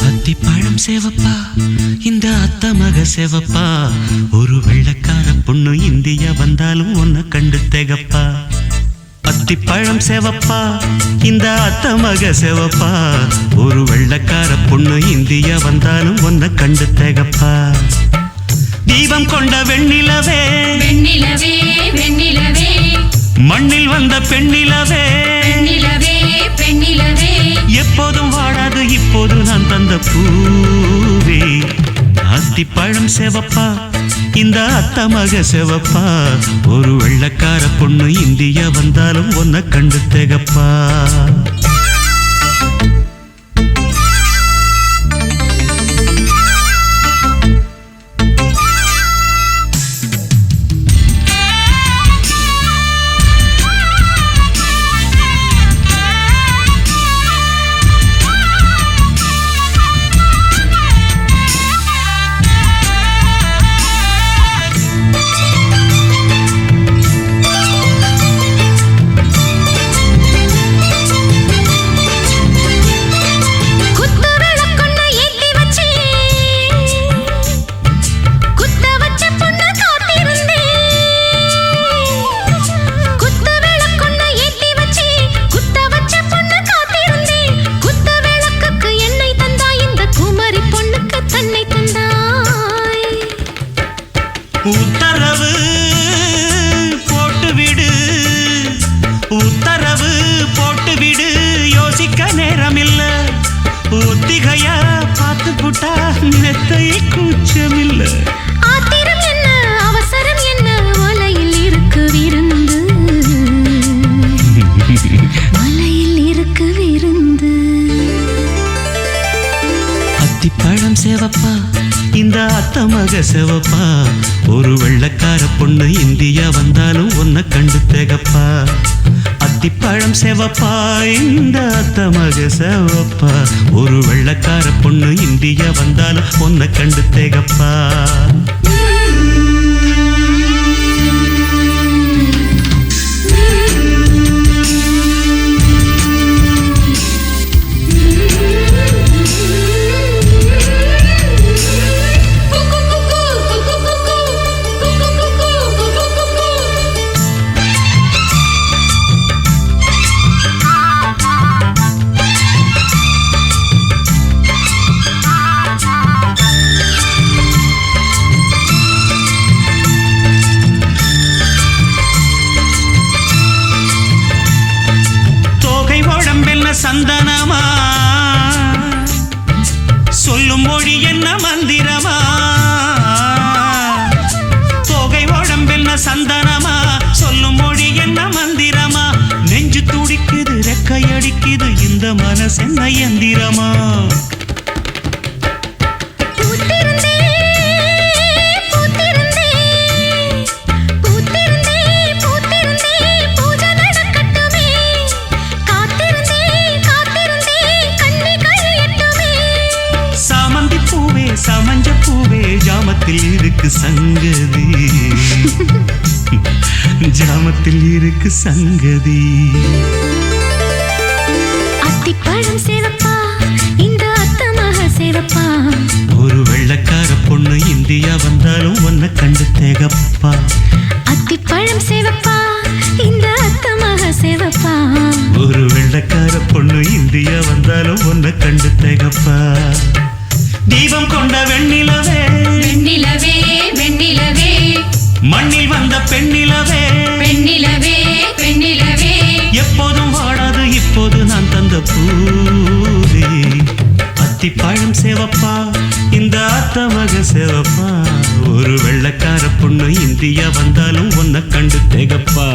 அத்திப்பழம் சேவப்பா இந்த அத்த மக சேவப்பா ஒரு வெள்ளக்கார பொண்ணு இந்தியா வந்தாலும் உன்னை கண்டு திகப்பா அத்திப்பழம் சேவப்பா இந்த அத்த மக சேவப்பா ஒரு வெள்ளக்கார பொண்ணு இந்தியா வந்தாலும் உன்னை கண்டு திகப்பா தீபம் கொண்ட வெண்ணிலவே வெண்ணிலவே வெண்ணிலவே மண்ணில் வந்த பெண்ணிலவே பெண்ணிலவே பெண்ணிலவே எப்போதும் வாடாது இப்போது நான் தந்த பூவே அத்திப்பழம் சேவப்பா இந்த அத்த மக சேவப்பா ஒரு வெள்ளக்கார பொண்ணு இந்தியா வந்தாலும் உன்னை கண்டு திகப்பா உத்தரவு போட்டுவிடு உத்தரவு போட்டுவிடு யோசிக்க நேரமில்ல ஒத்திகையா பார்த்து புட்டா மெத்தை கூச்சமில்ல ஆத்திரம் என்ன அவசரம் என்ன வலையில் இருக்கு விருந்து வலையில் இருக்கு விருந்து அத்திப்பழம் சேவப்பா இந்த அத்த மக சேவப்பா ஒரு வெள்ளக்கார பொண்ணு இந்தியா வந்தாலும் உன்னை கண்டு திகப்பா அத்திப்பழம் சேவப்பா இந்த அத்த மக சேவப்பா ஒரு வெள்ளக்கார பொண்ணு இந்தியா வந்தாலும் உன்னை கண்டு திகப்பா சந்தனமா சொல்லும் மொழி என்ன மந்திரமா தொகை உடம்பென்ன சந்தனமா சொல்லும் மொழி என்ன மந்திரமா நெஞ்சு துடிக்குது ரெக்கையடிக்குது இந்த மனசென்ன எந்திரமா சமஞ்ச பூவே ஜாமத்தில் இருக்கு சங்கதி ஜாமத்தில் இருக்கு சங்கதி அத்திப்பழம் சேவப்பா இந்த அத்த மக சேவப்பா ஒரு வெள்ளக்கார பொண்ணு இந்தியா வந்தாலும் உன்னை கண்டு திகப்பா அத்திப்பழம் சேவப்பா இந்த அத்த மக சேவப்பா ஒரு வெள்ளக்கார பொண்ணு இந்தியா வந்தாலும் உன்னை கண்டு திகப்பா தீபம் கொண்ட வெண்ணிலவே வெண்ணிலவே வெண்ணிலவே மண்ணில் வந்த பெண்ணிலவே பெண்ணிலவே பெண்ணிலவே எப்போதும் வாடாது இப்போது நான் தந்த பூவே அத்திப்பழம் சேவப்பா இந்த அத்த மக சேவப்பா ஒரு வெள்ளக்கார பொண்ணு இந்தியா வந்தாலும் உன்னை கண்டு திகப்பா